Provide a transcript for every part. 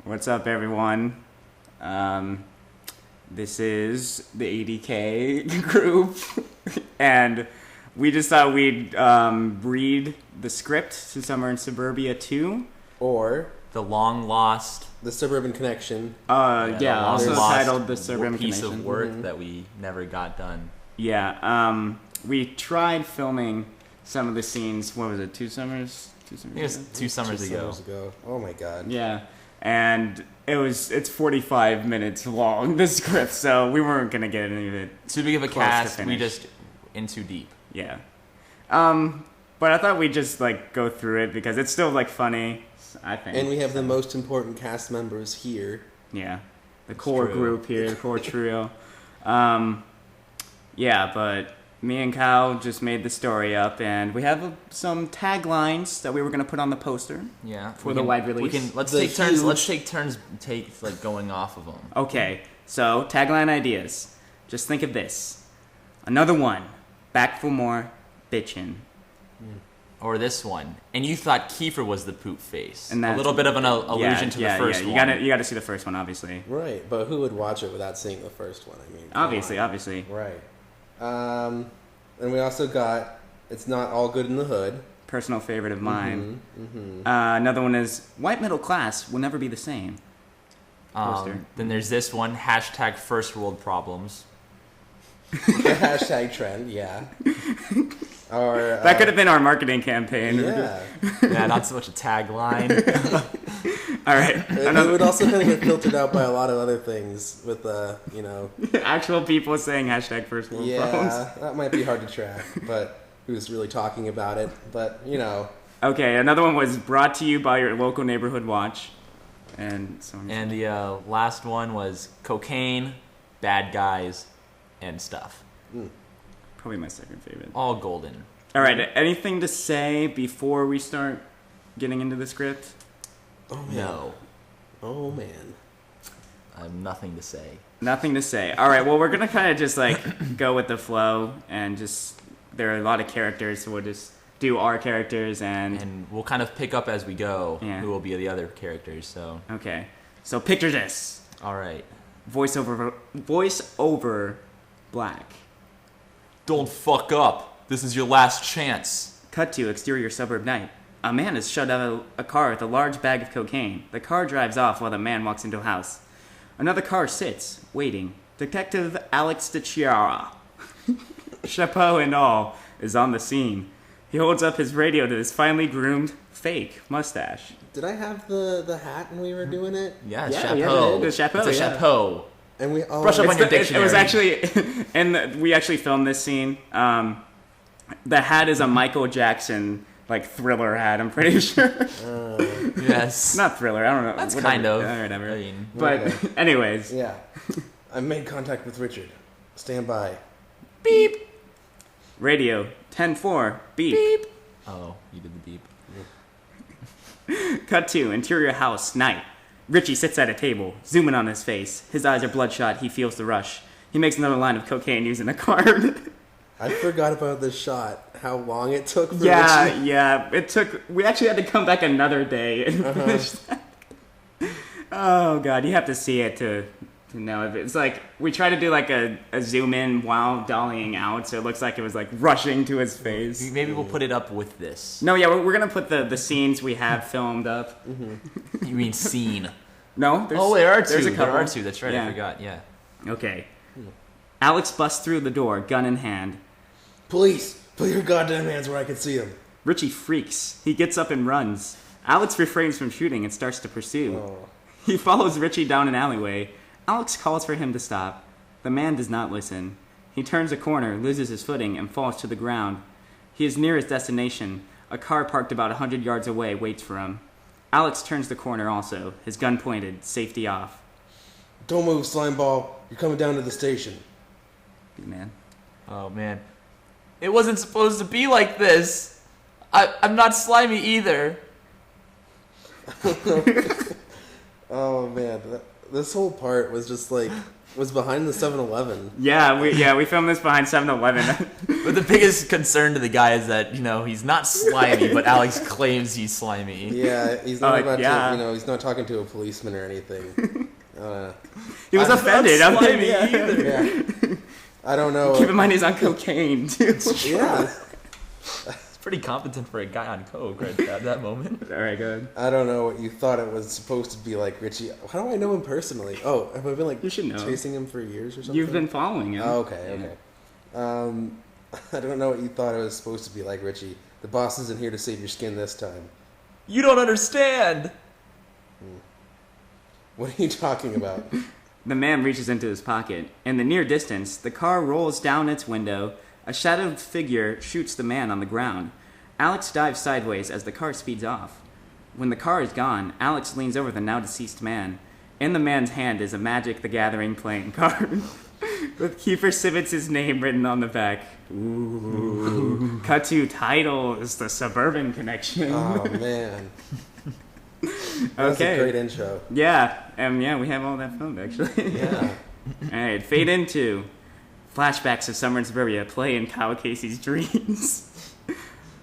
What's up, everyone? This is the ADK group, and we just thought we'd read the script to Summer in Suburbia 2. Or The Long Lost. The Suburban Connection. Yeah, also Long-lost titled The Suburban piece Connection. of work that we never got done. Yeah, we tried filming some of the scenes, what was it, 2 summers? 2 summers It was ago? 2 summers ago. Oh my god. Yeah, and it's 45 minutes long, the script, so we weren't going to get any of it. Too big of a close to cast, we finish. just in too deep. Yeah. But I thought we'd just, go through it because it's still, funny, I think. And we have the most important cast members here. Yeah. The core true. group here, the core trio. Yeah, but me and Kyle just made the story up, and we have some taglines that we were going to put on the poster. Yeah. For the wide release. Let's The take turns. huge- Let's take turns. Going off of them. Okay, so tagline ideas. Just think of this. Another one. Back for more bitchin'. Or this one. And you thought Kiefer was the poop face. And A that's- little bit of an allusion to the first one. You gotta see the first one, obviously. Right, but who would watch it without seeing the first one? I mean, come Obviously. on. Right. And we also got It's Not All Good in the Hood. Personal favorite of mine. Another one is White Middle Class will never be the same. Poster. Then there's this one. Hashtag First World Problems. The hashtag trend, yeah. Or That could have been our marketing campaign. yeah. Yeah, not so much a tagline. All right. It would also kind of get filtered out by a lot of other things with Actual people saying hashtag first world problems. yeah, that might be hard to track, but who's really talking about it? But Okay, another one was brought to you by your local neighborhood watch. And And the last one was cocaine, bad guys, and stuff. probably my second favorite. All golden. All right, anything to say before we start getting into the script? oh man, No, oh man. I have nothing to say. Nothing to say. All right, well, we're going to kind of just go with the flow and just, there are a lot of characters, so we'll just do our characters And we'll kind of pick up as we go Yeah. who will be the other characters. So, Okay, so picture this. all right. Voice over black. Don't fuck up. This is your last chance. Cut to exterior suburb night. A man is shoved out of a car with a large bag of cocaine. The car drives off while the man walks into a house. Another car sits, waiting. Detective Alex DeChiara, chapeau and all, is on the scene. He holds up his radio to his finely groomed, fake mustache. Did I have the hat when we were doing it? Yeah, Yeah, chapeau. the chapeau, It's a yeah. chapeau. And we Brush up on your It dictionary. was actually, and we actually filmed this scene. The hat is a Michael Jackson Thriller hat. I'm pretty sure. Yes. Not Thriller. I don't know. That's Whatever. kind of. Whatever. I mean, But Okay. anyways, Yeah. I made contact with Richard. Stand by. beep. Radio 10-4. Beep. Beep. oh, you did the beep. Cut to interior house night. Richie sits at a table, zoom in on his face. His eyes are bloodshot. He feels the rush. He makes another line of cocaine using a card. I forgot about this shot. How long it took for Yeah, Richie. yeah. It took. We actually had to come back another day and finish that. Oh god, you have to see it to know if it's we try to do a zoom in while dollying out, so it looks like it was rushing to his face. Maybe we'll put it up with this. No, yeah, we're gonna put the scenes we have filmed up. You mean scene? No, There are two. There's a There couple. are two. That's right. Yeah. I forgot. Yeah. Okay. Alex busts through the door, gun in hand. Police, put your goddamn hands where I can see them. Richie freaks. He gets up and runs. Alex refrains from shooting and starts to pursue. Oh. He follows Richie down an alleyway. Alex calls for him to stop. The man does not listen. He turns a corner, loses his footing, and falls to the ground. He is near his destination. A car parked about 100 yards away waits for him. Alex turns the corner also, his gun pointed, safety off. Don't move, slime ball. You're coming down to the station. Good man. Oh man, it wasn't supposed to be like this. I'm not slimy either. Oh man, this whole part was just like was behind the 7-Eleven. Yeah, we filmed this behind 7-Eleven. But the biggest concern to the guy is that, he's not slimy, but Alex claims he's slimy. Yeah, he's not about yeah. to, he's not talking to a policeman or anything. He was offended. Not I'm like, slimy either. Yeah. I don't know. Keep in mind he's on cocaine too. Yeah. It's pretty competent for a guy on coke right at that moment. All right, good. I don't know what you thought it was supposed to be like, Richie. How do I know him personally? Oh, have I been like You should know. chasing him for years or something? You've been following him. Oh, okay. I don't know what you thought it was supposed to be like, Richie. The boss isn't here to save your skin this time. You don't understand. What are you talking about? The man reaches into his pocket. In the near distance, the car rolls down its window. A shadowed figure shoots the man on the ground. Alex dives sideways as the car speeds off. When the car is gone, Alex leans over the now deceased man. In the man's hand is a Magic the Gathering playing card with Kiefer Sivitz' name written on the back. Ooh. Cut to titles, The Suburban Connection. Oh, man. That's Okay. a great intro. Yeah, we have all that filmed, actually. Yeah. Alright, fade into flashbacks of summer in suburbia play in Kyle Casey's dreams.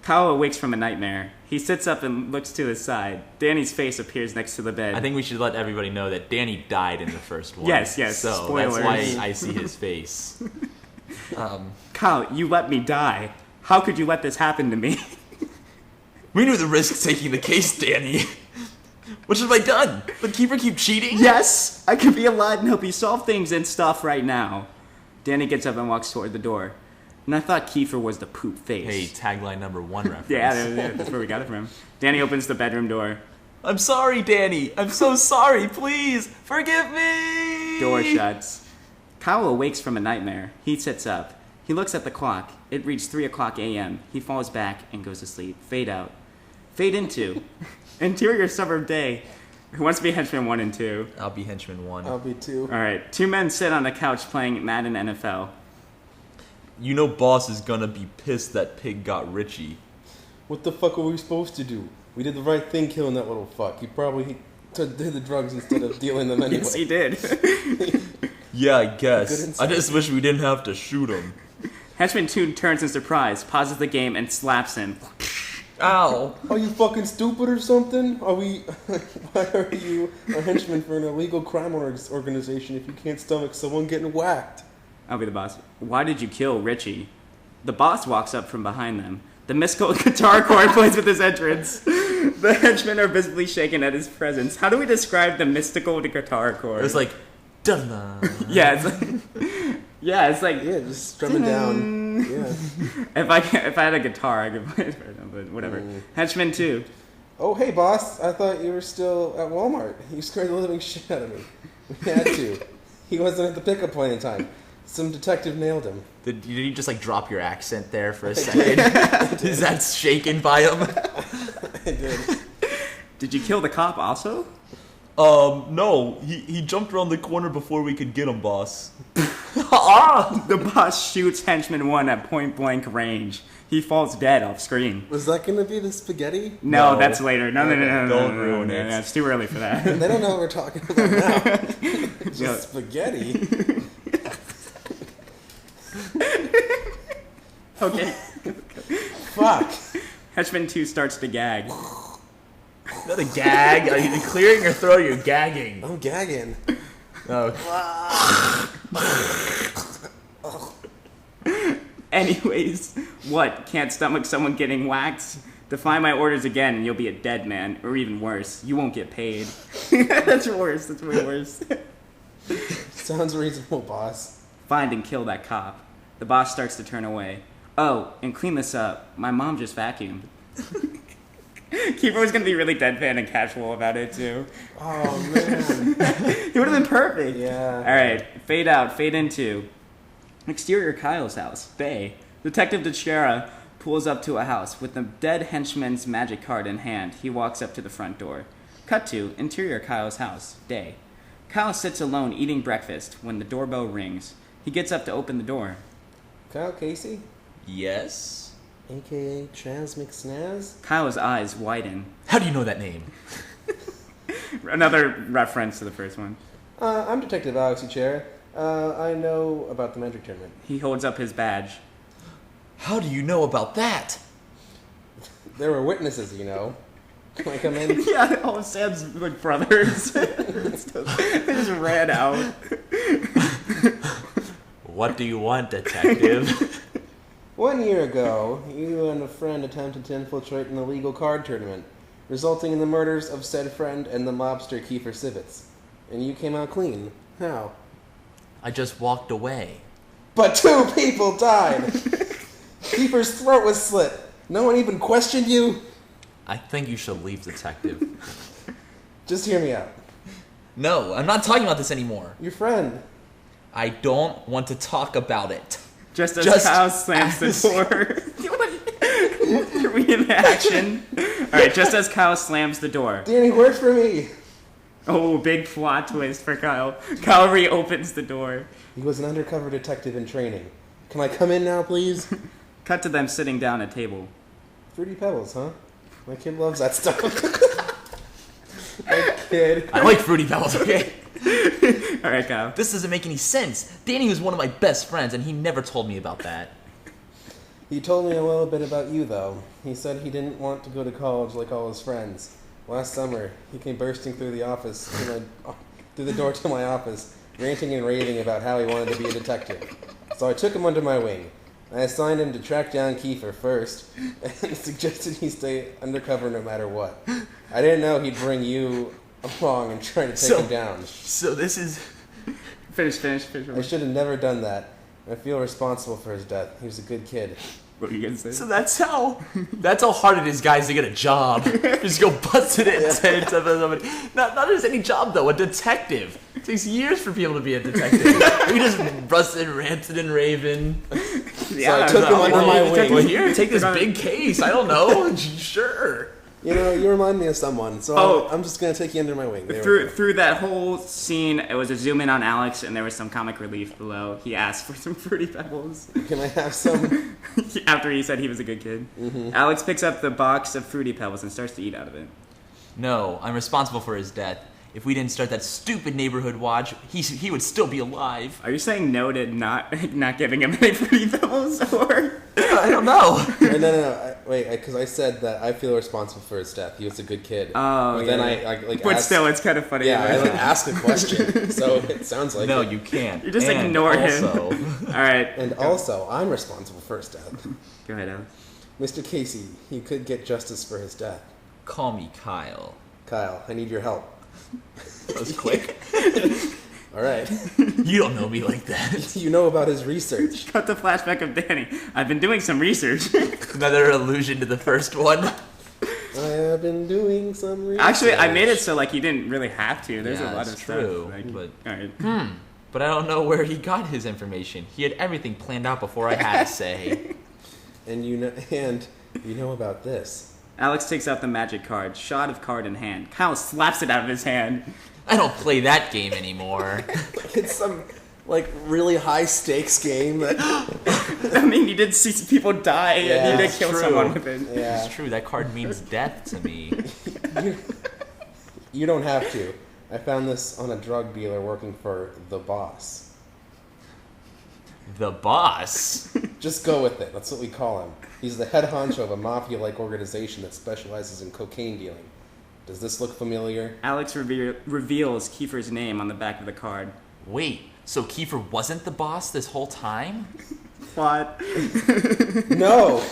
Kyle awakes from a nightmare. He sits up and looks to his side. Danny's face appears next to the bed. I think we should let everybody know that Danny died in the first one. Yes, So spoilers. that's why I see his face. Kyle, you let me die. How could you let this happen to me? We knew the risk taking the case, Danny. What have I done? Let Keeper keep cheating? Yes, I could be alive and help you solve things and stuff right now. Danny gets up and walks toward the door. And I thought Kiefer was the poop face. Hey, tagline number 1 reference. Yeah, that's where we got it from. Danny opens the bedroom door. I'm sorry, Danny. I'm so sorry. Please, forgive me. Door shuts. Kyle awakes from a nightmare. He sits up. He looks at the clock. It reads 3 o'clock a.m. He falls back and goes to sleep. Fade out. Fade into. Interior suburb day. Who wants to be henchman 1 and 2? I'll be henchman 1. I'll be too. Alright, 2 men sit on the couch playing Madden NFL. You know boss is gonna be pissed that pig got Richie. What the fuck were we supposed to do? We did the right thing killing that little fuck. He probably did the drugs instead of dealing them anyway. Yes, he did. Yeah, I Good guess. insight. I just wish we didn't have to shoot him. Henchman 2 turns in surprise, pauses the game, and slaps him. Ow. Are you fucking stupid or something? Are we? Why are you a henchman for an illegal crime organization if you can't stomach someone getting whacked? I'll be the boss. Why did you kill Richie? The boss walks up from behind them. The mystical guitar chord plays with his entrance. The henchmen are visibly shaken at his presence. How do we describe the mystical guitar chord? It was like, dun. Yeah, it's like, Yeah, just strumming down. Yeah. if I had a guitar, I could play it right now, but whatever. Henchman 2. Oh, hey, boss. I thought you were still at Walmart. You scared the living shit out of me. We had to. He wasn't at the pickup point in time. Some detective nailed him. Did you just like drop your accent there for a second? Is that shaken by him? I did. Did you kill the cop also? No. He jumped around the corner before we could get him, boss. Ah! The boss shoots Henchman 1 at point blank range. He falls dead off screen. Was that going to be the spaghetti? No, No. that's later. No. Don't ruin it. It's too early for that. They don't know what we're talking about now. Just Yeah. spaghetti. Okay. Fuck. Henchman 2 starts to gag. Not a gag. Are you clearing your throat? You're gagging. I'm gagging. Oh. Anyways, what? Can't stomach someone getting whacked? Defy my orders again and you'll be a dead man. Or even worse, you won't get paid. That's worse. That's way worse. Sounds reasonable, boss. Find and kill that cop. The boss starts to turn away. Oh, and clean this up. My mom just vacuumed. Keeper was going to be really deadpan and casual about it, too. Oh, man. He would have been perfect. Yeah. Alright, fade out, fade into. Exterior Kyle's house. Bay. Detective DeChera pulls up to a house. With the dead henchman's magic card in hand, he walks up to the front door. Cut to interior Kyle's house. Day. Kyle sits alone eating breakfast when the doorbell rings. He gets up to open the door. Kyle Casey? Yes? A.K.A. Chaz McSnaz? Kyle's eyes widen. How do you know that name? Another reference to the first one. I'm Detective Alex Uchera. I know about the magic tournament. He holds up his badge. How do you know about that? There were witnesses, you know. Can I come in? Yeah, all of Sam's like brothers. They just ran out. What do you want, detective? 1 year ago, you and a friend attempted to infiltrate an illegal card tournament, resulting in the murders of said friend and the mobster Kiefer Sivitz. And you came out clean. How? I just walked away. But 2 people died! Kiefer's throat was slit. No one even questioned you? I think you should leave, detective. Just hear me out. No, I'm not talking about this anymore. Your friend. I don't want to talk about it. Just as Just Kyle slams the door. Reenaction. Alright, just as Kyle slams the door. Danny worked for me. Oh, big plot twist for Kyle. Kyle reopens the door. He was an undercover detective in training. Can I come in now, please? Cut to them sitting down at a table. Fruity Pebbles, huh? My kid loves that stuff. My kid. I like Fruity Pebbles, okay? Alright, Kyle. This doesn't make any sense. Danny was one of my best friends, and he never told me about that. He told me a little bit about you, though. He said he didn't want to go to college like all his friends. Last summer, he came bursting through the door to my office, ranting and raving about how he wanted to be a detective. So I took him under my wing. I assigned him to track down Kiefer first, and suggested he stay undercover no matter what. I didn't know he'd bring you along and try to take him down. So this is... Finish. I should have never done that. I feel responsible for his death. He was a good kid. What were you gonna say? So that's how hard it is, guys, to get a job. Just go bust it in somebody. Not as any job though. A detective. It takes years for people to be a detective. We just busted, ranted, and raven. So I took him under my wing. Well, here, take this big case. I don't know. Sure. You know, you remind me of someone, so I'm just gonna take you under my wing. Through that whole scene, it was a zoom in on Alex, and there was some comic relief below. He asked for some Fruity Pebbles. Can I have some? After he said he was a good kid. Mm-hmm. Alex picks up the box of Fruity Pebbles and starts to eat out of it. No, I'm responsible for his death. If we didn't start that stupid neighborhood watch, he would still be alive. Are you saying no to not giving him any Fruity Pebbles, or? I don't know. No. Wait, because I said that I feel responsible for his death. He was a good kid. Oh, but yeah. Then I But still, it's kind of funny. Yeah, I asked a question, so it sounds like no, it. you can't. You just and ignore also, him. All right. And also, I'm responsible for his death. Go ahead, Alex. Mr. Casey, you could get justice for his death. Call me Kyle. Kyle, I need your help. That was quick. All right. You don't know me like that. You know about his research. Cut the flashback of Danny. I've been doing some research. Another allusion to the first one. I have been doing some research. Actually, I made it so like he didn't really have to. There's Yeah, a lot it's of true, stuff. but all right. But I don't know where he got his information. He had everything planned out before I had a say. And you know about this. Alex takes out the magic card, shot of card in hand. Kyle slaps it out of his hand. I don't play that game anymore. It's some really high stakes game that. I mean, you did see some people die, and you did that's kill true. someone with it. Yeah. It's true. That card means death to me. You don't have to. I found this on a drug dealer working for the boss. The boss? Just go with it. That's what we call him. He's the head honcho of a mafia-like organization that specializes in cocaine dealing. Does this look familiar? Alex reveals Kiefer's name on the back of the card. Wait, so Kiefer wasn't the boss this whole time? What? No!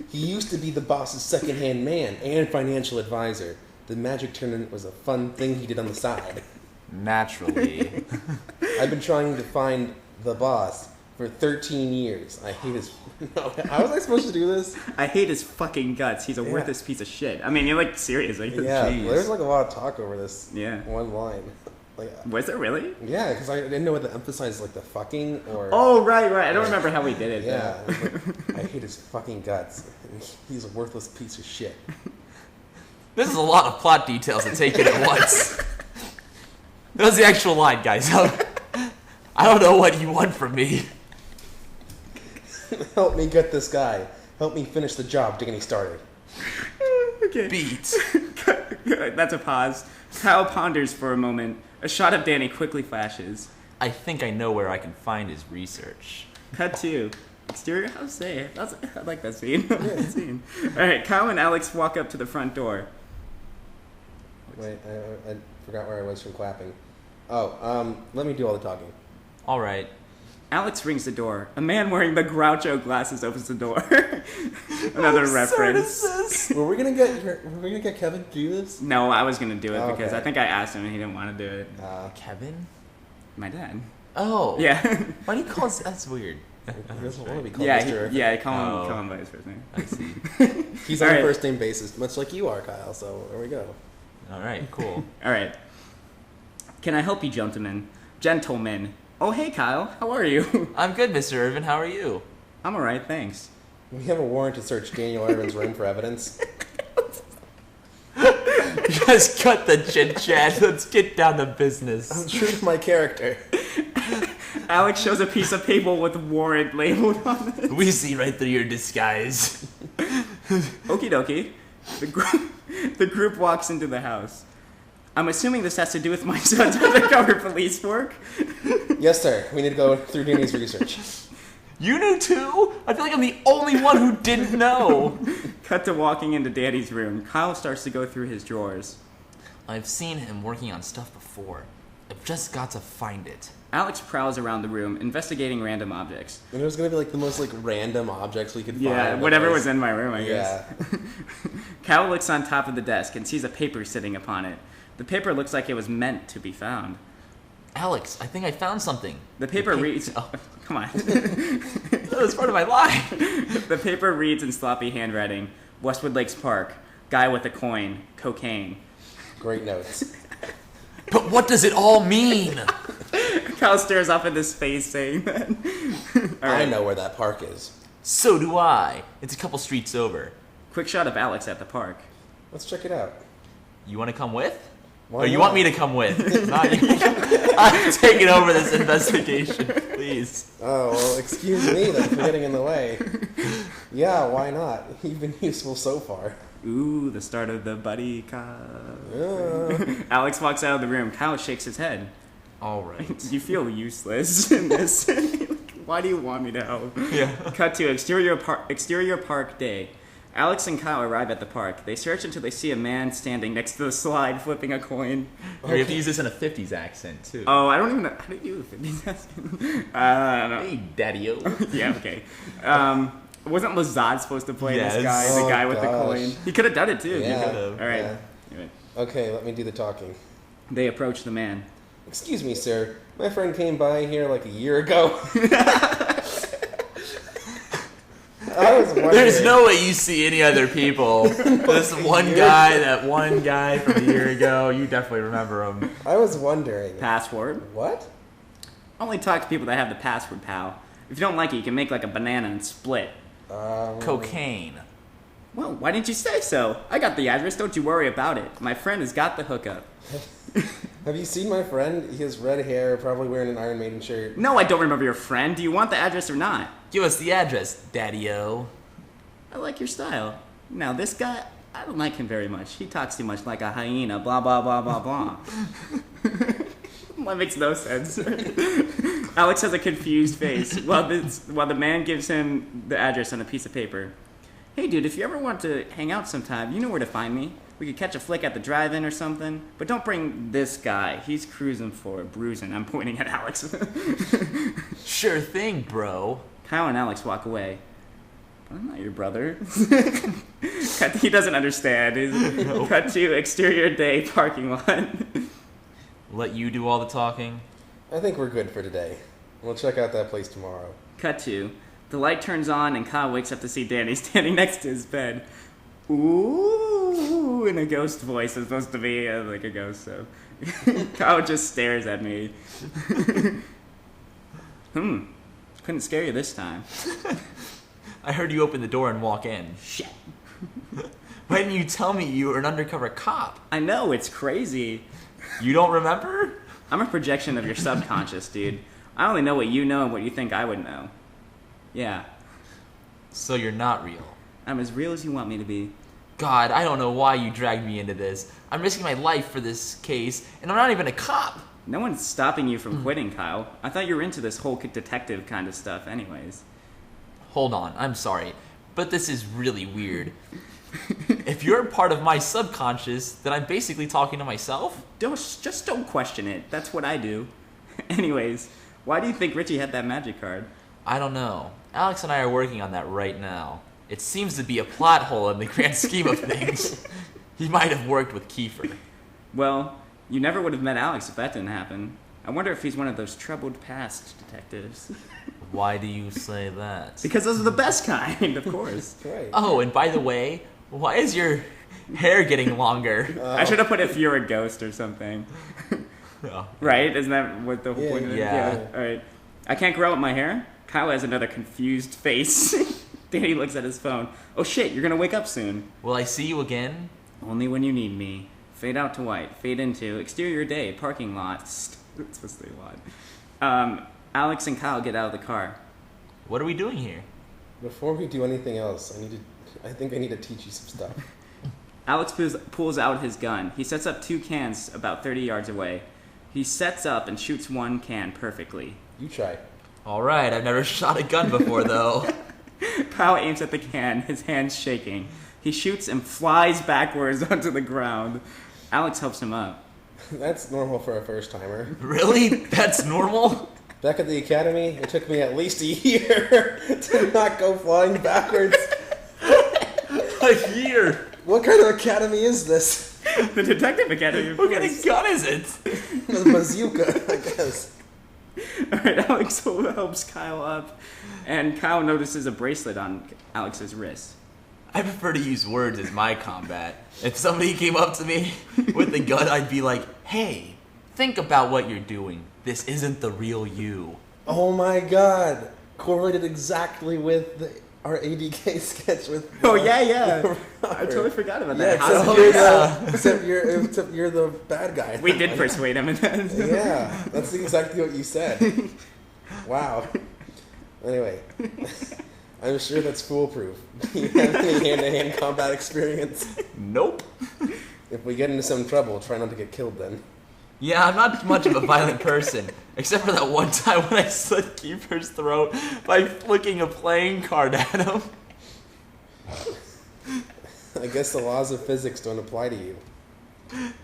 He used to be the boss's second-hand man and financial advisor. The magic tournament was a fun thing he did on the side. Naturally. I've been trying to find the boss for 13 years. I hate his... No, how was I supposed to do this? I hate his fucking guts. He's a worthless piece of shit. I mean, you're serious. Yeah, Jeez. there's a lot of talk over this Yeah. one line. Was there really? Yeah, because I didn't know what to emphasize, the fucking or... Oh, right. I don't remember how we did it. Yeah, I hate his fucking guts. He's a worthless piece of shit. This is a lot of plot details to take in at once. That was the actual line, guys. I don't know what you want from me. Help me get this guy. Help me finish the job Danny started. Okay. Beat. That's a pause. Kyle ponders for a moment. A shot of Danny quickly flashes. I think I know where I can find his research. Cut 2. Exterior house safe. I like that scene. That scene. Alright, Kyle and Alex walk up to the front door. Wait, I forgot where I was from clapping. Oh, let me do all the talking. All right. Alex rings the door. A man wearing the Groucho glasses opens the door. Another reference. Were we gonna get Kevin to do this? No, I was gonna do it because Okay. I think I asked him and he didn't want to do it. Kevin? My dad. Oh. Yeah. Why do you call us? That's weird. He doesn't want to be called Yeah, Mr. yeah. Call Oh. him by his first name. I see. He's on All a right. first name basis, much like you are, Kyle. So there we go. All right, cool. All right. Can I help you, gentlemen? Gentlemen. Oh, hey, Kyle. How are you? I'm good, Mr. Irvin. How are you? I'm all right, thanks. We have a warrant to search Daniel Irvin's room for evidence. You guys cut the chit chat. Let's get down to I'm business. true to my character. Alex shows a piece of paper with warrant labeled on it. We see right through your disguise. Okie dokie. The group walks into the house. I'm assuming this has to do with my son's undercover police work. Yes, sir. We need to go through Danny's research. You knew too? I feel like I'm the only one who didn't know. Cut to walking into Daddy's room. Kyle starts to go through his drawers. I've seen him working on stuff before. I've just got to find it. Alex prowls around the room, investigating random objects. And it was gonna be like the most like random objects we could find. Yeah, but whatever there's- was in my room, I guess. Yeah. Kyle looks on top of the desk and sees a paper sitting upon it. The paper looks like it was meant to be found. Alex, I think I found something. The paper pa- reads... Oh. Come on. That was part of my lie. The paper reads in sloppy handwriting, Westwood Lakes Park, guy with a coin, cocaine. Great notes. But what does it all mean? Kyle stares up into space saying that. All I right. know where that park is. So do I. It's a couple streets over. Quick shot of Alex at the park. Let's check it out. You want to come with? Why Or you not? want me to come with? Not you. I'm taking over this investigation, please. Oh, well, excuse me then for getting in the way. Yeah, why not? You've been useful so far. Ooh, the start of the buddy cop. Yeah. Alex walks out of the room. Kyle shakes his head. All right. You feel useless in this. Why do you want me to help? Yeah. Cut to exterior park day. Alex and Kyle arrive at the park. They search until they see a man standing next to the slide flipping a coin. We have to use this in a 50s accent, too. Oh, I don't even know. How do you do this? I don't know. Hey, daddy-o. Yeah, okay. Wasn't Lazard supposed to play Yes. this guy, the Oh, guy with the gosh. coin? He could have done it too. Yeah. could've. All right. Yeah. Anyway, Okay, let me do the talking. they approach the man. Excuse me, sir. My friend came by here like a year ago. I was wondering. There's no way you see any other people. This one guy, that one guy from a year ago, you definitely remember him. I was wondering. Password. What? Only talk to people that have the password, pal. If you don't like it, you can make like a banana and split. Cocaine. Well, why didn't you say so? I got the address. Don't you worry about it. My friend has got the hookup. Have you seen my friend? He has red hair, probably wearing an Iron Maiden shirt. No, I don't remember your friend. Do you want the address or not? Give us the address, daddy-o. I like your style. Now, this guy, I don't like him very much. He talks too much like a hyena, blah, blah, blah, blah, blah. That makes no sense. Alex has a confused face while the man gives him the address on a piece of paper. Hey, dude, if you ever want to hang out sometime, you know where to find me. We could catch a flick at the drive-in or something. But don't bring this guy. He's cruising for bruising. I'm pointing at Alex. Sure thing, bro. Kyle and Alex walk away. I'm not your brother. He doesn't understand. Cut to exterior day parking lot. Let you do all the talking. I think we're good for today. We'll check out that place tomorrow. Cut to. The light turns on and Kyle wakes up to see Danny standing next to his bed. Ooh, in a ghost voice. It's supposed to be like a ghost, so. Kyle just stares at me. Couldn't scare you this time. I heard you open the door and walk in. Shit. Why didn't you tell me you were an undercover cop? I know, it's crazy. You don't remember? I'm a projection of your subconscious, dude. I only know what you know and what you think I would know. Yeah. So you're not real. I'm as real as you want me to be. God, I don't know why you dragged me into this. I'm risking my life for this case, and I'm not even a cop. No one's stopping you from quitting, Kyle. I thought you were into this whole detective kind of stuff anyways. Hold on, I'm sorry, but this is really weird. If you're a part of my subconscious, then I'm basically talking to myself? Just don't question it. That's what I do. Anyways, why do you think Richie had that magic card? I don't know. Alex and I are working on that right now. It seems to be a plot hole in the grand scheme of things. He might have worked with Kiefer. Well, you never would have met Alex if that didn't happen. I wonder if he's one of those troubled past detectives. Why do you say that? Because those are the best kind, of course. Right. Oh, and by the way, why is your hair getting longer? I should have put if you're a ghost or something. Oh. Right? Isn't that what the whole point of it? Yeah. Alright. I can't grow out my hair? Kyle has another confused face. Danny looks at his phone. Oh shit, you're gonna wake up soon. Will I see you again? Only when you need me. Fade out to white. Fade into exterior day. Parking lot. It's supposed to say lot. Alex and Kyle get out of the car. What are we doing here? Before we do anything else, I think I need to teach you some stuff. Alex pulls out his gun. He sets up 2 cans about 30 yards away. He sets up and shoots 1 can perfectly. You try. Alright, I've never shot a gun before though. Kyle aims at the can, his hands shaking. He shoots and flies backwards onto the ground. Alex helps him up. That's normal for a first timer. Really? That's normal? Back at the academy, it took me at least a year to not go flying backwards. A year? What kind of academy is this? The Detective Academy, of What kind course. of gun is it? A bazooka, I guess. Alright, Alex helps Kyle up, and Kyle notices a bracelet on Alex's wrist. I prefer to use words as my combat. If somebody came up to me with a gun, I'd be like, hey, think about what you're doing. This isn't the real you. Oh my god. Correlated exactly with our ADK sketch with... Oh, yeah. I totally forgot about that. Yeah, How except, except you're the bad guy. we did persuade him in that. Yeah, that's exactly what you said. Wow. Anyway, I'm sure that's foolproof. You have any hand-to-hand combat experience? Nope. If we get into some trouble, try not to get killed then. Yeah, I'm not much of a violent person, except for that one time when I slit Kiefer's throat by flicking a playing card at him. I guess the laws of physics don't apply to you.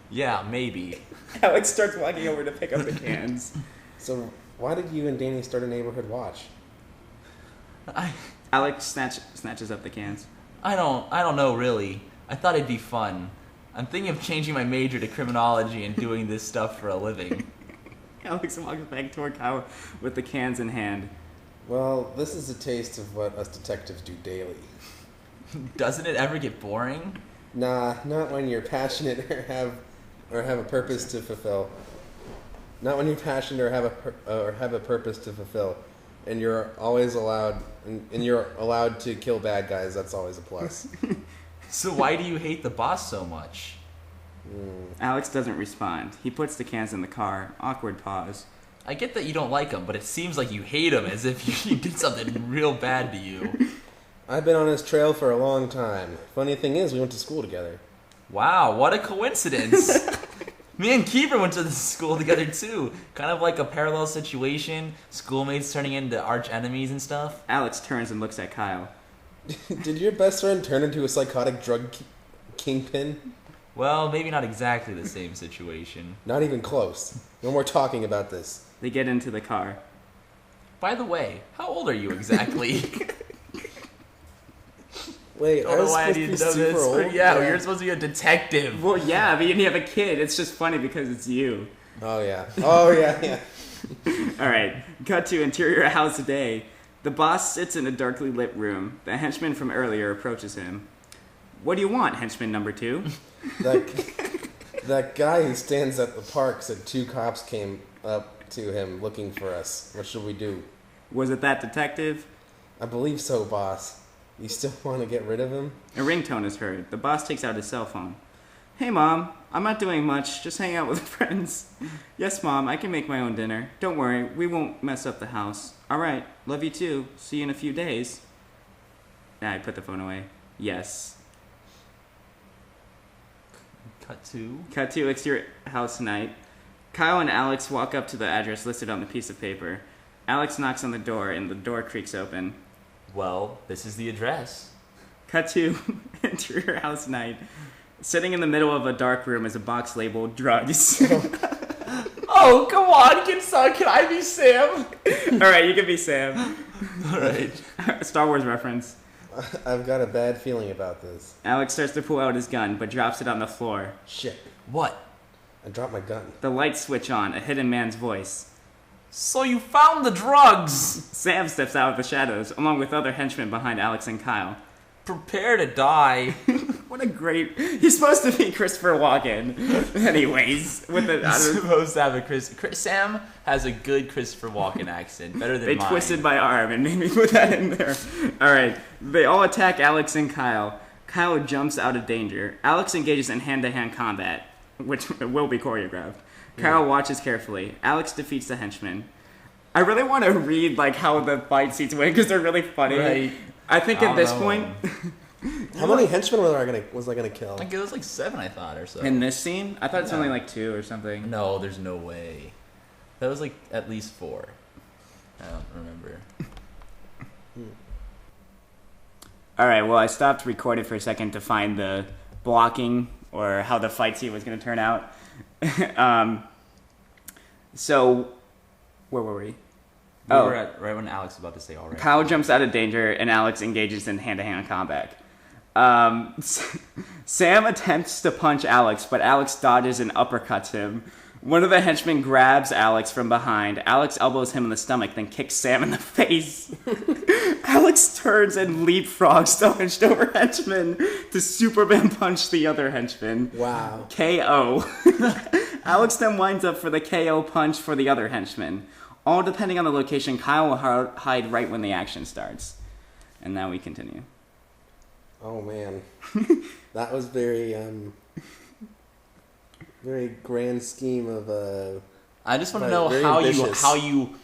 Yeah, maybe. Alex starts walking over to pick up the cans. So, why did you and Danny start a neighborhood watch? Alex snatches up the cans. I don't know really. I thought it'd be fun. I'm thinking of changing my major to criminology and doing this stuff for a living. Alex walks back toward Kyle with the cans in hand. Well, this is a taste of what us detectives do daily. Doesn't it ever get boring? Nah, not when you're passionate or have a purpose to fulfill. Not when you're passionate or have a purpose to fulfill, and you're always allowed and you're allowed to kill bad guys. That's always a plus. So why do you hate the boss so much? Alex doesn't respond. He puts the cans in the car. Awkward pause. I get that you don't like him, but it seems like you hate him as if he did something real bad to you. I've been on his trail for a long time. Funny thing is, we went to school together. Wow, what a coincidence. Me and Kiefer went to the school together too. Kind of like a parallel situation. Schoolmates turning into arch enemies and stuff. Alex turns and looks at Kyle. Did your best friend turn into a psychotic drug kingpin? Well, maybe not exactly the same situation. Not even close. No more talking about this. They get into the car. By the way, how old are you exactly? Wait, Don't I know was why I supposed to need be to know super this. old? Yeah, you're supposed to be a detective. Well, yeah, but you have a kid. It's just funny because it's you. Oh, yeah. Oh, yeah. Alright, cut to interior house today. The boss sits in a darkly lit room. The henchman from earlier approaches him. What do you want, henchman number 2? That guy who stands at the park said 2 cops came up to him looking for us. What should we do? Was it that detective? I believe so, boss. You still want to get rid of him? A ringtone is heard. The boss takes out his cell phone. Hey, Mom. I'm not doing much. Just hanging out with friends. Yes, Mom. I can make my own dinner. Don't worry. We won't mess up the house. All right. Love you too. See you in a few days. I put the phone away. Yes. Cut to exterior house night. Kyle and Alex walk up to the address listed on the piece of paper. Alex knocks on the door, and the door creaks open. Well, this is the address. Cut to interior house night. Sitting in the middle of a dark room is a box labeled drugs. Oh, come on, can I be Sam? Alright, you can be Sam. Alright. Star Wars reference. I've got a bad feeling about this. Alex starts to pull out his gun, but drops it on the floor. Shit. What? I dropped my gun. The lights switch on, a hidden man's voice. So you found the drugs! Sam steps out of the shadows, along with other henchmen behind Alex and Kyle. Prepare to die. What a great... He's supposed to be Christopher Walken. Anyways, with the... He's supposed to have a Sam has a good Christopher Walken accent, better than They mine. twisted my arm and made me put that in there. Alright, they all attack Alex and Kyle. Kyle jumps out of danger. Alex engages in hand-to-hand combat, which will be choreographed. Kyle watches carefully. Alex defeats the henchman. I really want to read like how the fight scenes went because they're really funny. Right. I think at this point... How many henchmen was I gonna kill? Like it was like 7, I thought, or so. In this scene? I thought it's only like 2 or something. No, there's no way. That was like at least 4. I don't remember. Alright, well I stopped recording for a second to find the blocking or how the fight scene was going to turn out. So, where were we? We were at right when Alex was about to say all right. Kyle jumps out of danger and Alex engages in hand-to-hand combat. Sam attempts to punch Alex, but Alex dodges and uppercuts him. One of the henchmen grabs Alex from behind. Alex elbows him in the stomach, then kicks Sam in the face. Alex turns and leapfrogs the hunched-over henchman to Superman punch the other henchman. Wow. KO. Alex then winds up for the KO punch for the other henchman. All depending on the location, Kyle will hide right when the action starts. And now we continue. Oh man, that was very very grand scheme of I just want to Right, know very how ambitious. you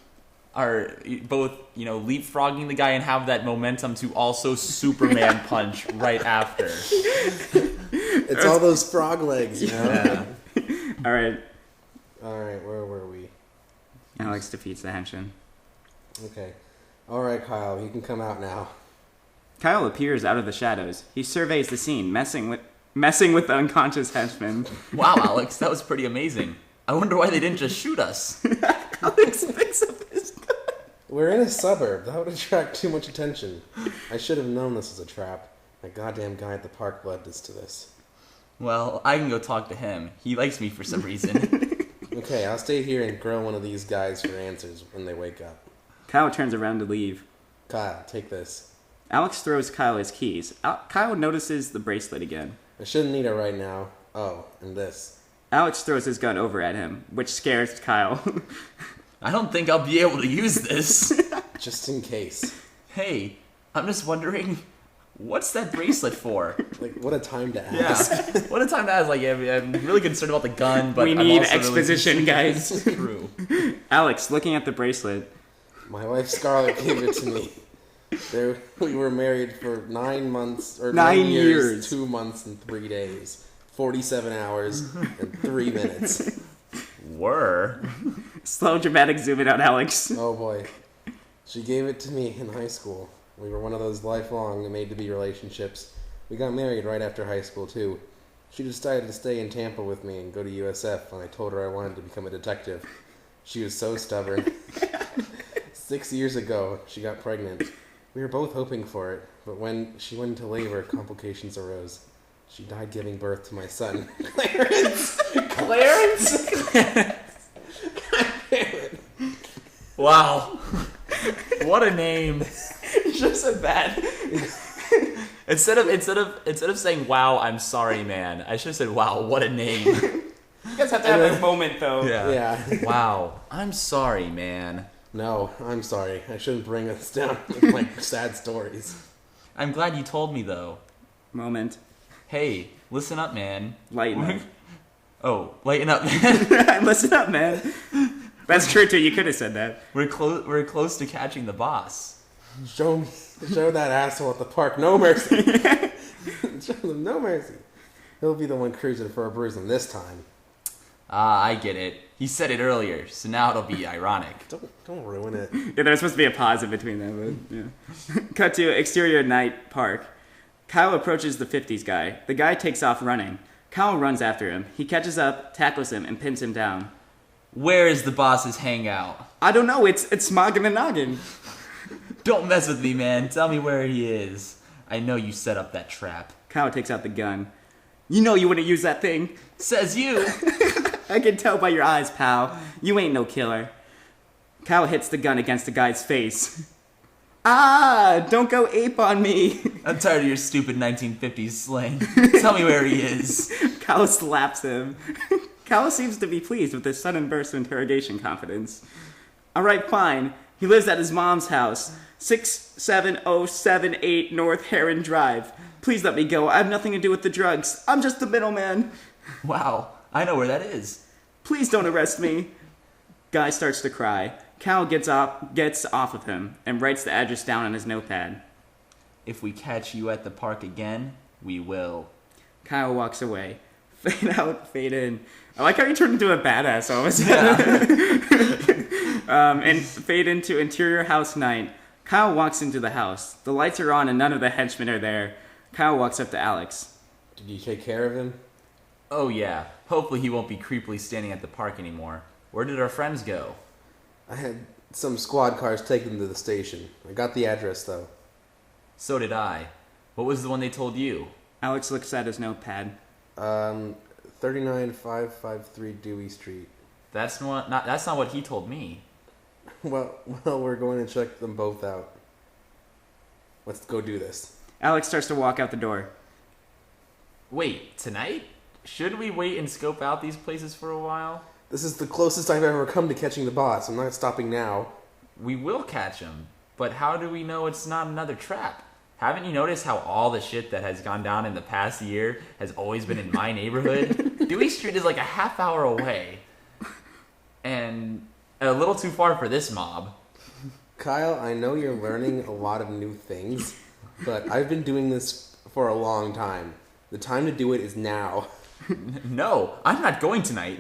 are both, leapfrogging the guy and have that momentum to also Superman punch right after. It's all those frog legs, you know. Yeah. All right. All right, where were we? Alex defeats the henchman. Okay. All right, Kyle, you can come out now. Kyle appears out of the shadows. He surveys the scene, messing with the unconscious henchman. Wow, Alex, that was pretty amazing. I wonder why they didn't just shoot us. Alex picks up his gun. We're in a suburb. That would attract too much attention. I should have known this was a trap. That goddamn guy at the park led us to this. Well, I can go talk to him. He likes me for some reason. Okay, I'll stay here and grill one of these guys for answers when they wake up. Kyle turns around to leave. Kyle, take this. Alex throws Kyle his keys. Kyle notices the bracelet again. I shouldn't need it right now. Oh, and this. Alex throws his gun over at him, which scares Kyle. I don't think I'll be able to use this. Just in case. Hey, I'm just wondering, what's that bracelet for? Like, what a time to ask. Yeah. What a time to ask. Like, I'm really concerned about the gun, but We I'm need also exposition, guys. True. Alex, looking at the bracelet. My wife Scarlett gave it to me. We were married for 9 months, or 9 9 years, years. 2 months and 3 days, 47 hours and 3 minutes. Were. Slow dramatic zoom in on Alex. Oh boy. She gave it to me in high school. We were one of those lifelong made-to-be relationships. We got married right after high school, too. She decided to stay in Tampa with me and go to USF when I told her I wanted to become a detective. She was so stubborn. 6 years ago, she got pregnant. We were both hoping for it, but when she went into labor, complications arose. She died giving birth to my son, Clarence. Clarence? Wow. What a name. You should have said that. Instead of saying wow, I'm sorry, man, I should have said wow, what a name. You guys have to have a moment, though. Yeah. Wow. I'm sorry, man. No, I'm sorry. I shouldn't bring us down with my sad stories. I'm glad you told me though. Moment. Hey, listen up, man. Lighten up. Oh, lighten up, man. Listen up, man. That's true, too. You could have said that. We're close to catching the boss. Show that asshole at the park no mercy. Show them no mercy. He'll be the one cruising for a bruising this time. Ah, I get it. He said it earlier, so now it'll be ironic. Don't ruin it. Yeah, there's supposed to be a pause in between them. But, yeah. Cut to exterior night park. Kyle approaches the 50s guy. The guy takes off running. Kyle runs after him. He catches up, tackles him, and pins him down. Where is the boss's hangout? I don't know. It's Smoggin' and Noggin. Don't mess with me, man. Tell me where he is. I know you set up that trap. Kyle takes out the gun. You know you wouldn't use that thing. Says you. I can tell by your eyes, pal. You ain't no killer. Kyle hits the gun against the guy's face. Ah, don't go ape on me. I'm tired of your stupid 1950s slang. Tell me where he is. Kyle slaps him. Kyle seems to be pleased with this sudden burst of interrogation confidence. Alright, fine. He lives at his mom's house, 67078 North Heron Drive. Please let me go. I have nothing to do with the drugs. I'm just the middleman. Wow, I know where that is. Please don't arrest me. Guy starts to cry. Kyle gets off of him and writes the address down on his notepad. If we catch you at the park again, we will. Kyle walks away. Fade out, fade in. I like how you turned into a badass all of a sudden. Yeah. And fade into interior house night. Kyle walks into the house. The lights are on and none of the henchmen are there. Kyle walks up to Alex. Did you take care of him? Oh yeah, hopefully he won't be creepily standing at the park anymore. Where did our friends go? I had some squad cars take them to the station. I got the address, though. So did I. What was the one they told you? Alex looks at his notepad. 39553 Dewey Street. That's not what he told me. Well, we're going to check them both out. Let's go do this. Alex starts to walk out the door. Wait, tonight? Shouldn't we wait and scope out these places for a while? This is the closest I've ever come to catching the boss. I'm not stopping now. We will catch him, but how do we know it's not another trap? Haven't you noticed how all the shit that has gone down in the past year has always been in my neighborhood? Dewey Street is like a half hour away. And a little too far for this mob. Kyle, I know you're learning a lot of new things, but I've been doing this for a long time. The time to do it is now. No, I'm not going tonight.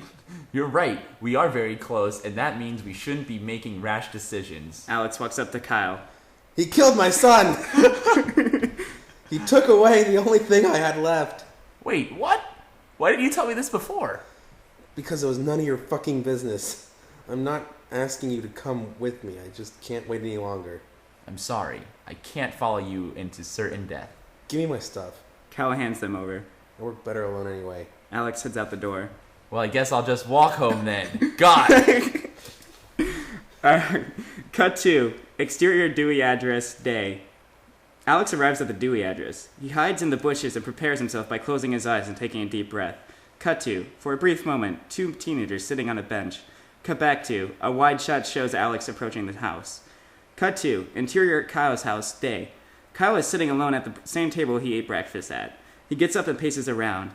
You're right, we are very close, and that means we shouldn't be making rash decisions. Alex walks up to Kyle. He killed my son! He took away the only thing I had left. Wait, what? Why didn't you tell me this before? Because it was none of your fucking business. I'm not asking you to come with me. I just can't wait any longer. I'm sorry. I can't follow you into certain death. Give me my stuff. Kyle hands them over. I work better alone anyway. Alex heads out the door. Well, I guess I'll just walk home then. God! Cut to exterior Dewey address day. Alex arrives at the Dewey address. He hides in the bushes and prepares himself by closing his eyes and taking a deep breath. Cut to, for a brief moment, two teenagers sitting on a bench. Cut back to, a wide shot shows Alex approaching the house. Cut to, interior Kyle's house, day. Kyle is sitting alone at the same table he ate breakfast at. He gets up and paces around.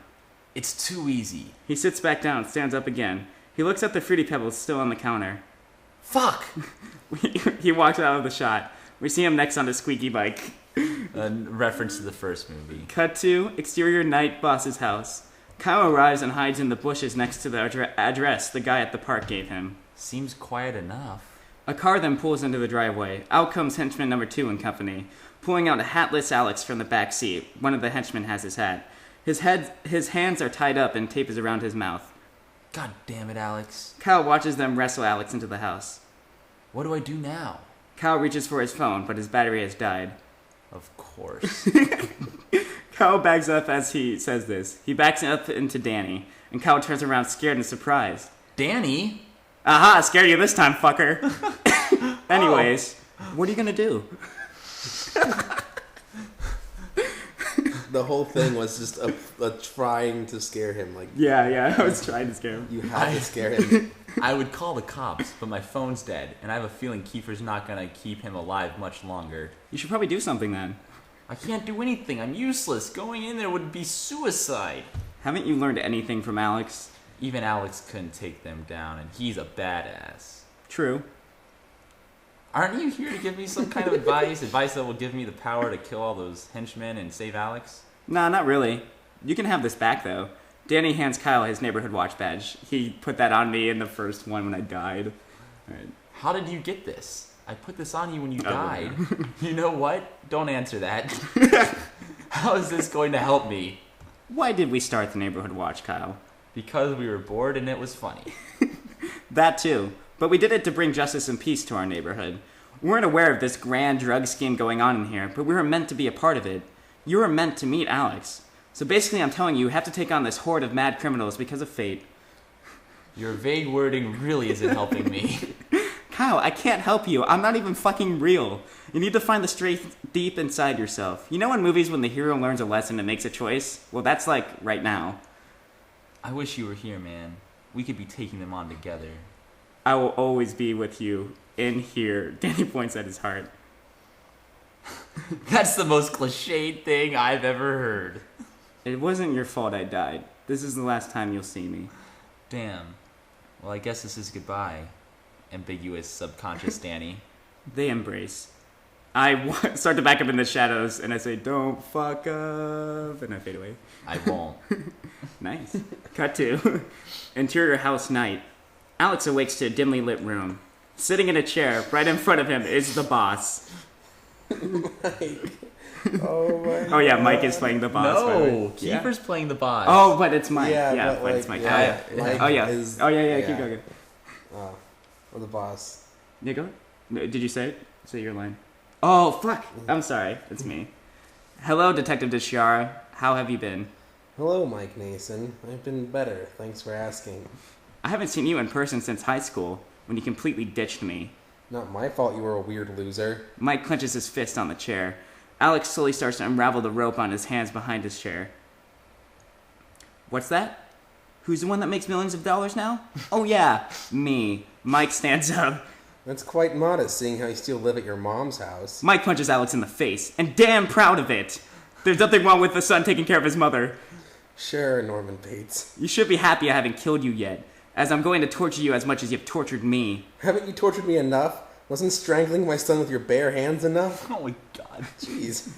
It's too easy. He sits back down and stands up again. He looks at the Fruity Pebbles still on the counter. Fuck! He walks out of the shot. We see him next on a squeaky bike. A reference to the first movie. Cut to exterior night boss's house. Kyle arrives and hides in the bushes next to the address the guy at the park gave him. Seems quiet enough. A car then pulls into the driveway. Out comes henchman number 2 and company, pulling out a hatless Alex from the back seat. One of the henchmen has his hat. His hands are tied up and tape is around his mouth. God damn it, Alex. Kyle watches them wrestle Alex into the house. What do I do now? Kyle reaches for his phone, but his battery has died. Of course. Kyle backs up as he says this. He backs up into Danny, and Kyle turns around scared and surprised. Danny? Aha, scared you this time, fucker. Anyways, what are you gonna do? The whole thing was just a trying to scare him. Like Yeah, I was trying to scare him. you had to scare him. I would call the cops, but my phone's dead, and I have a feeling Kiefer's not gonna keep him alive much longer. You should probably do something then. I can't do anything. I'm useless. Going in there would be suicide. Haven't you learned anything from Alex? Even Alex couldn't take them down, and he's a badass. True. Aren't you here to give me some kind of advice? Advice that will give me the power to kill all those henchmen and save Alex? Nah, not really. You can have this back, though. Danny hands Kyle his neighborhood watch badge. He put that on me in the first one when I died. All right. How did you get this? I put this on you when you Oh, died. You know what? Don't answer that. How is this going to help me? Why did we start the neighborhood watch, Kyle? Because we were bored and it was funny. That too. But we did it to bring justice and peace to our neighborhood. We weren't aware of this grand drug scheme going on in here, but we were meant to be a part of it. You were meant to meet Alex. So basically, I'm telling you, you have to take on this horde of mad criminals because of fate. Your vague wording really isn't helping me. Kyle, I can't help you. I'm not even fucking real. You need to find the strength deep inside yourself. You know in movies when the hero learns a lesson and makes a choice? Well, that's like right now. I wish you were here, man. We could be taking them on together. I will always be with you in here. Danny points at his heart. That's the most cliched thing I've ever heard. It wasn't your fault I died. This is the last time you'll see me. Damn. Well, I guess this is goodbye. Ambiguous subconscious Danny. They embrace. I start to back up in the shadows, and I say, "Don't fuck up," and I fade away. I won't. Nice. Cut to interior house night. Alex awakes to a dimly lit room. Sitting in a chair, right in front of him, is the boss. Mike. Oh my. Oh yeah, Mike is playing the boss. by the way. No, Yeah. Keeper's playing the boss. Oh, but it's Mike. Yeah, Yeah, but but it's like, Mike. yeah, Mike Oh yeah. is- Oh yeah. yeah. Keep going. Oh, or the boss. Yeah, go. No, did you say it? Say your line. Oh fuck! I'm sorry. It's me. Hello, Detective DeShiara. How have you been? Hello, Mike Nason. I've been better. Thanks for asking. I haven't seen you in person since high school, when you completely ditched me. Not my fault you were a weird loser. Mike clenches his fist on the chair. Alex slowly starts to unravel the rope on his hands behind his chair. What's that? Who's the one that makes millions of dollars now? Oh yeah, me. Mike stands up. That's quite modest, seeing how you still live at your mom's house. Mike punches Alex in the face, and damn proud of it. There's nothing wrong with the son taking care of his mother. Sure, Norman Bates. You should be happy I haven't killed you yet, as I'm going to torture you as much as you've tortured me. Haven't you tortured me enough? Wasn't strangling my son with your bare hands enough? Oh my god. Jeez.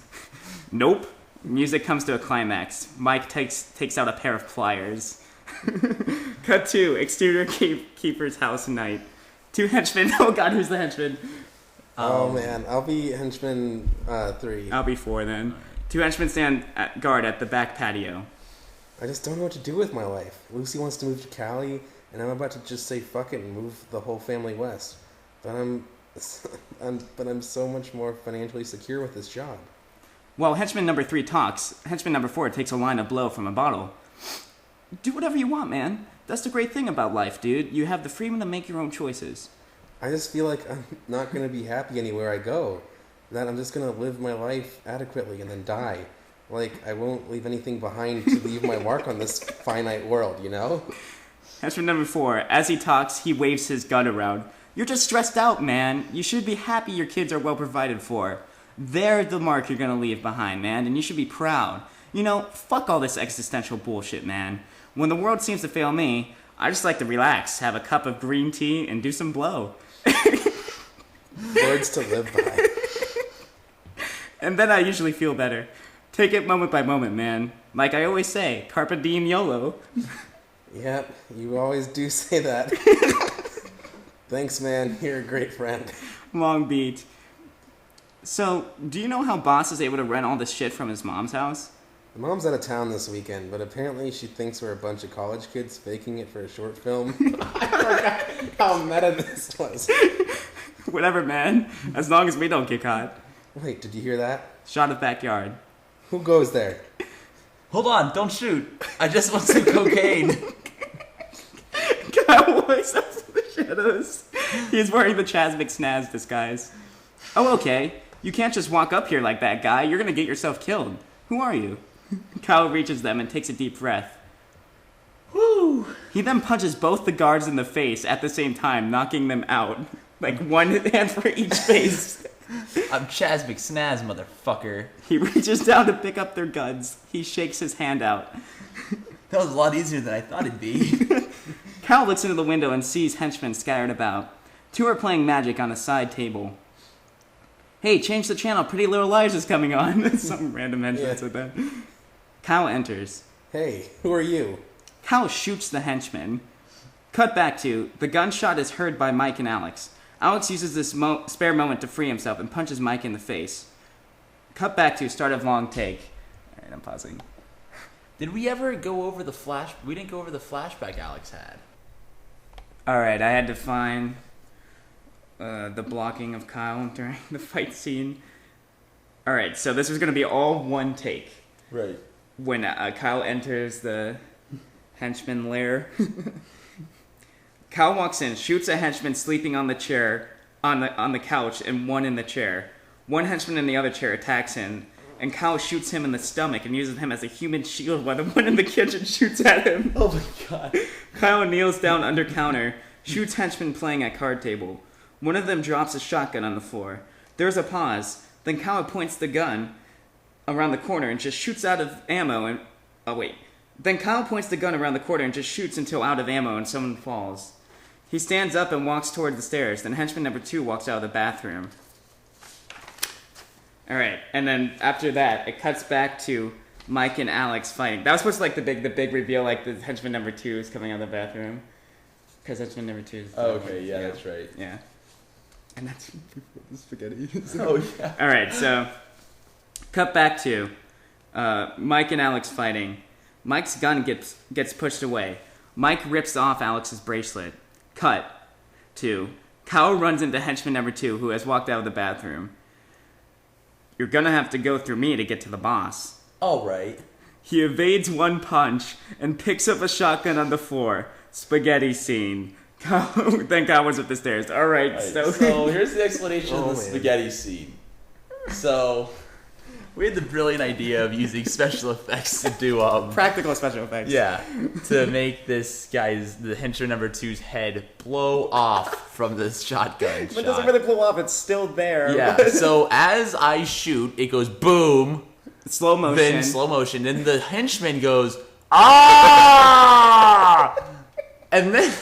Nope. Music comes to a climax. Mike takes out a pair of pliers. Cut to exterior keeper's house night. Two henchmen. Oh god, who's the henchman? Oh man, I'll be henchman 3. I'll be 4 then. Two henchmen stand at guard at the back patio. I just don't know what to do with my life. Lucy wants to move to Cali, and I'm about to just say fuck it and move the whole family west. But I'm so much more financially secure with this job. While henchman number 3 talks, henchman number 4 takes a line of blow from a bottle. Do whatever you want, man. That's the great thing about life, dude. You have the freedom to make your own choices. I just feel like I'm not going to be happy anywhere I go. That I'm just going to live my life adequately and then die. Like, I won't leave anything behind to leave my mark on this finite world, you know? Henchman number 4, as he talks, he waves his gun around. You're just stressed out, man. You should be happy your kids are well provided for. They're the mark you're gonna leave behind, man, and you should be proud. You know, fuck all this existential bullshit, man. When the world seems to fail me, I just like to relax, have a cup of green tea, and do some blow. Words to live by. And then I usually feel better. Take it moment by moment, man. Like I always say, carpe diem YOLO. Yep, you always do say that. Thanks, man. You're a great friend. Long beat. So, do you know how Boss is able to rent all this shit from his mom's house? The mom's out of town this weekend, but apparently she thinks we're a bunch of college kids faking it for a short film. I forgot how meta this was. Whatever, man. As long as we don't get caught. Wait, did you hear that? Shot of backyard. Who goes there? Hold on, don't shoot. I just want some cocaine. Kyle wakes up from the shadows. He's wearing the Chaz McSnaz disguise. Oh, okay. You can't just walk up here like that, guy. You're gonna get yourself killed. Who are you? Kyle reaches them and takes a deep breath. Woo! He then punches both the guards in the face at the same time, knocking them out. Like one hand for each face. I'm Chaz McSnaz, motherfucker. He reaches down to pick up their guns. He shakes his hand out. That was a lot easier than I thought it'd be. Cal looks into the window and sees henchmen scattered about. 2 are playing magic on a side table. Hey, change the channel. Pretty Little Liars is coming on. Some random henchman said that. Cal enters. Hey, who are you? Cal shoots the henchman. Cut back to, the gunshot is heard by Mike and Alex. Alex uses this spare moment to free himself and punches Mike in the face. Cut back to, start of long take. Alright, I'm pausing. Did we ever go over the flash? We didn't go over the flashback Alex had. Alright, I had to find the blocking of Kyle during the fight scene. Alright, so this was going to be all one take. Right. When Kyle enters the henchman lair. Kyle walks in, shoots a henchman sleeping on the chair, on the couch, and one in the chair. One henchman in the other chair attacks him, and Kyle shoots him in the stomach and uses him as a human shield while the one in the kitchen shoots at him. Oh my god. Kyle kneels down under counter, shoots henchman playing at card table. One of them drops a shotgun on the floor. There's a pause. Then Kyle points the gun around the corner and just shoots out of ammo and... Oh, wait. Then Kyle points the gun around the corner and just shoots until out of ammo and someone falls. He stands up and walks toward the stairs. Then henchman number 2 walks out of the bathroom. Alright, and then after that, it cuts back to Mike and Alex fighting. That was supposed to like the big reveal, like the henchman number 2 is coming out of the bathroom. Because henchman number 2 is... Oh, okay, yeah, that's right. Yeah. And that's the spaghetti. Oh, yeah. Alright, so... Cut back to Mike and Alex fighting. Mike's gun gets pushed away. Mike rips off Alex's bracelet. Cut to Kyle runs into henchman number 2, who has walked out of the bathroom. You're gonna have to go through me to get to the boss. All right. He evades one punch and picks up a shotgun on the floor. Spaghetti scene. Then Kyle was up the stairs. All right, so here's the explanation of the man. spaghetti scene. So we had the brilliant idea of using special effects to do practical special effects. yeah, to make this guy's the henchman number 2's head blow off from this shotgun But it shot. doesn't really blow up. It's still there. Yeah. So as I shoot, it goes boom. Slow motion. Then slow motion. Then the henchman goes ah, and then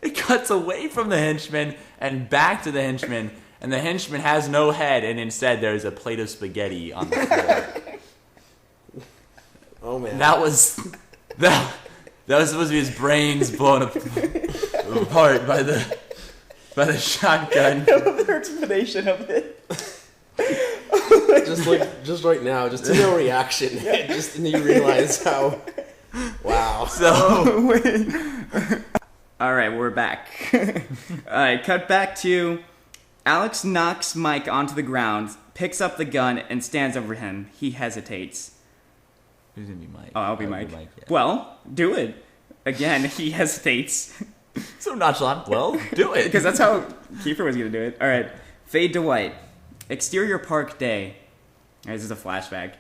it cuts away from the henchman and back to the henchman. And the henchman has no head, and instead there's a plate of spaghetti on the floor. Oh man. That was supposed to be his brains blown apart by the shotgun. Their explanation of it. just right now, just to no reaction. Just and you realize how. Wow. So All right, we're back. All right, cut back to Alex knocks Mike onto the ground, picks up the gun, and stands over him. He hesitates. who's gonna be Mike? Oh, I'll be Mike. Yeah. Well, do it. Again, he hesitates. So nonchalant. Well, do it. Because that's how Kiefer was going to do it. All right. Fade to white. Exterior park day. All right, this is a flashback.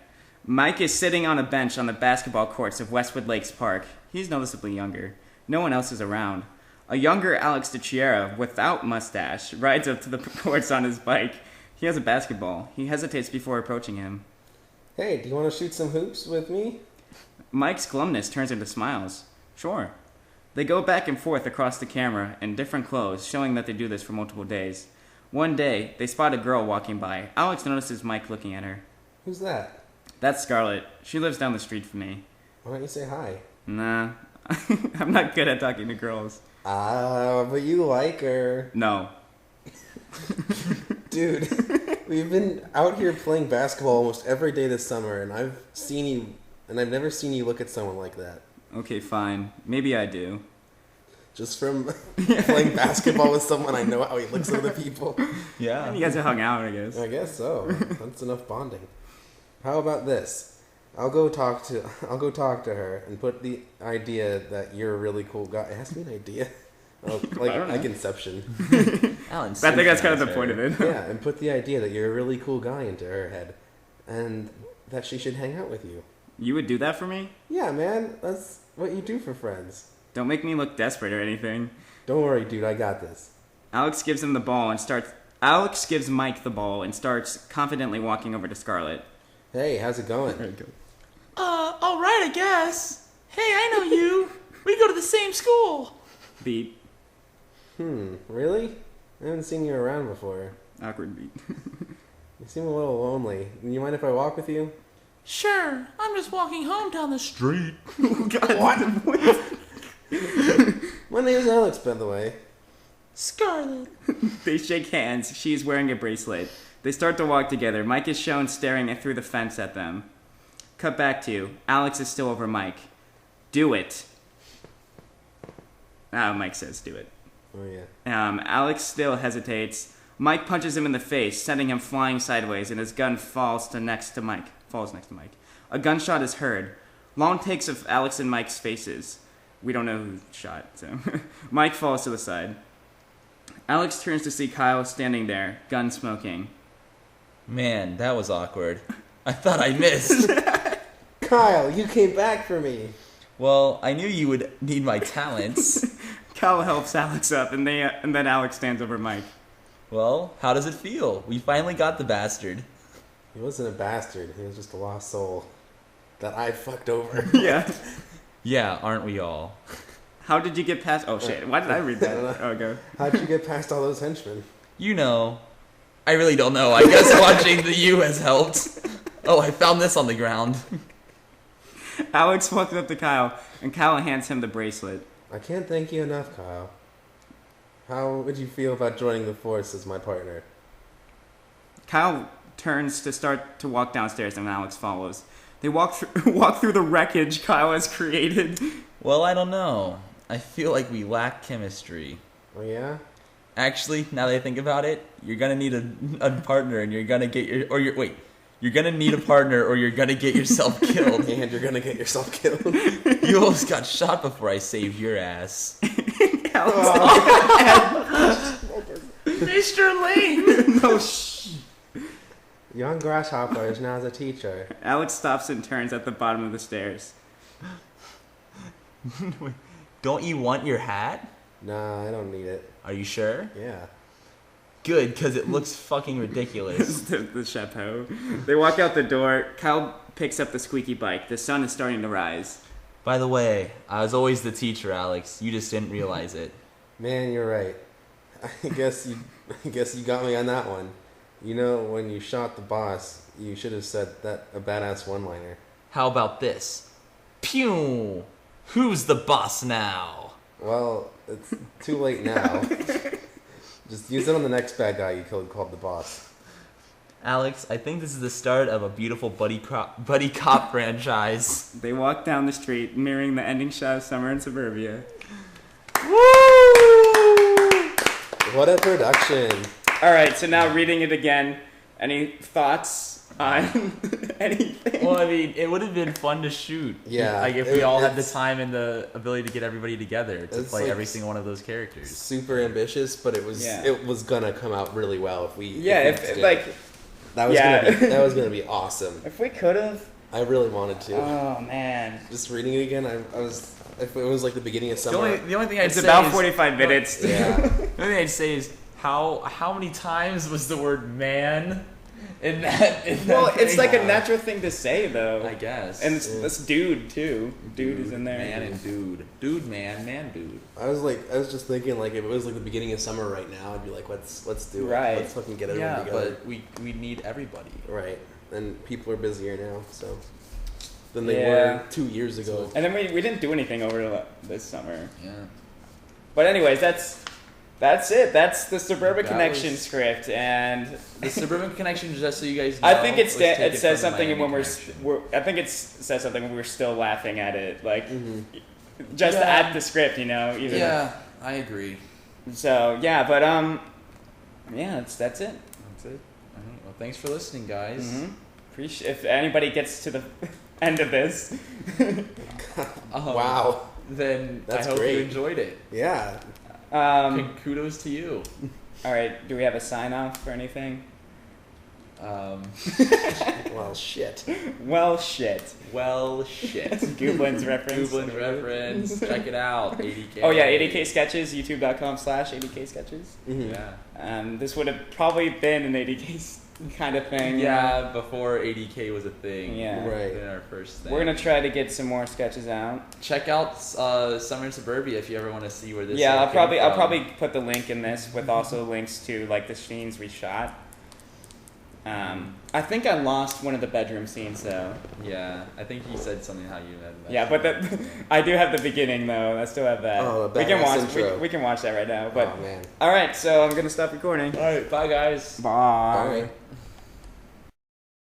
Mike is sitting on a bench on the basketball courts of Westwood Lakes Park. He's noticeably younger. No one else is around. A younger Alex DeChiera, without mustache, rides up to the courts on his bike. He has a basketball. He hesitates before approaching him. Hey, do you want to shoot some hoops with me? Mike's glumness turns into smiles. Sure. They go back and forth across the camera in different clothes, showing that they do this for multiple days. One day, they spot a girl walking by. Alex notices Mike looking at her. Who's that? That's Scarlett. She lives down the street from me. Why don't you say hi? Nah, I'm not good at talking to girls. But you like her. No. Dude, we've been out here playing basketball almost every day this summer, and I've never seen you look at someone like that. Okay, fine. Maybe I do. Just from playing basketball with someone, I know how he looks at other people. Yeah. You guys have hung out, I guess. I guess so. That's enough bonding. How about this? I'll go talk to her and put the idea that you're a really cool guy. It has to be an idea. Like I don't know. a conception. Alan, I think that's kind of the point of it. Yeah, and put the idea that you're a really cool guy into her head. And that she should hang out with you. You would do that for me? Yeah, man. That's what you do for friends. Don't make me look desperate or anything. Don't worry, dude. I got this. Alex gives Mike the ball and starts confidently walking over to Scarlett. Hey, how's it going? all right, I guess. Hey, I know you. We go to the same school. Beat. Really? I haven't seen you around before. Awkward beat. You seem a little lonely. You mind if I walk with you? Sure, I'm just walking home down the street. What? My name's Alex, by the way. Scarlet. They shake hands. She's wearing a bracelet. They start to walk together. Mike is shown staring through the fence at them. Cut back to Alex is still over Mike. Do it. Mike says do it. Oh, yeah. Alex still hesitates. Mike punches him in the face, sending him flying sideways, and his gun falls next to Mike. A gunshot is heard. Long takes of Alex and Mike's faces. We don't know who shot, so. Mike falls to the side. Alex turns to see Kyle standing there, gun smoking. Man, that was awkward. I thought I missed. Kyle, you came back for me. Well, I knew you would need my talents. Kyle helps Alex up, and then Alex stands over Mike. Well, how does it feel? We finally got the bastard. He wasn't a bastard. He was just a lost soul that I fucked over. Yeah. Yeah, aren't we all? How did you get past... Oh, shit. Why did I read that? Oh, go. How'd you get past all those henchmen? You know. I really don't know. I guess watching the U has helped. Oh, I found this on the ground. Alex walks up to Kyle, and Kyle hands him the bracelet. I can't thank you enough, Kyle. How would you feel about joining the force as my partner? Kyle turns to start to walk downstairs, and Alex follows. They walk through the wreckage Kyle has created. Well, I don't know. I feel like we lack chemistry. Oh, yeah? Actually, now that I think about it, you're gonna need a partner, and you're gonna get you're gonna need a partner, or you're gonna get yourself killed. And you're gonna get yourself killed. You almost got shot before I saved your ass. Mr. Lane. No, Young Grasshopper is now the teacher. Alex stops and turns at the bottom of the stairs. Don't you want your hat? Nah, I don't need it. Are you sure? Yeah. Good, because it looks fucking ridiculous. the chapeau. They walk out the door. Kyle picks up the squeaky bike. The sun is starting to rise. By the way, I was always the teacher, Alex. You just didn't realize it. Man, you're right. I guess you got me on that one. You know, when you shot the boss, you should have said that a badass one-liner. How about this? Pew! Who's the boss now? Well, it's too late now. Just use it on the next bad guy you killed called the boss. Alex, I think this is the start of a beautiful buddy cop franchise. They walk down the street, mirroring the ending shot of Summer in Suburbia. Woo! What a production. All right, so now reading it again. Any thoughts on anything? Well, I mean, it would have been fun to shoot. Yeah. Like, if we all had the time and the ability to get everybody together to It's play like every single one of those characters. Super ambitious, but it was gonna come out really well if we. Yeah, if we if did. like, that was gonna be awesome. if we could have. I really wanted to. Oh man. Just reading it again, I was. If it was like the beginning of The summer. only thing I'd It's say about is, 45 minutes. Yeah. The only thing I'd say is how many times was the word man in that? Well, it's thing? like a natural thing to say, though. I guess. And it's dude too. Dude is in there. Man and dude. Dude, man, dude. I was just thinking like if it was like the beginning of summer right now, I'd be like, let's do it. Right. Let's fucking get everyone Yeah, together. but we need everybody. Right. And people are busier now, so than they Yeah. were 2 years ago. And then we didn't do anything over this summer. Yeah. But anyways, that's it. That's the Suburban That Connection was- script, and The Suburban Connection, just so you guys know, I think was taken it says from the something Miami when Connection. I think it says something when we're still laughing at it, like Mm-hmm. just Yeah. at the script, even. Yeah, I agree. So yeah, but yeah, that's it. That's it. All right. Well, thanks for listening, guys. Mm-hmm. Appreciate if anybody gets to the end of this. Wow. Then That's I hope great. you enjoyed it. Yeah. Kudos to you. All right, do we have a sign off or anything? Well, shit. Well, shit. Well, shit. Gooblin's reference. Gooblin's reference. Check it out. 80K. Oh yeah, 80K sketches. YouTube.com/80K sketches. Mm-hmm. Yeah. This would have probably been an 80K kind of thing. Yeah, before 80K was a thing. Yeah. Right. In our first thing. We're gonna try to get some more sketches out. check out Summer in Suburbia if you ever want to see where this. Yeah, all I'll came probably from. put the link in this with also links to like the scenes we shot. I think I lost one of the bedroom scenes though. Yeah, I think he said something how you had. Yeah, but I do have the beginning though. I still have that. Oh, the we can badass watch. intro. We can watch that right now. But Oh man. all right, so I'm gonna stop recording. All right, bye guys. Bye. Bye.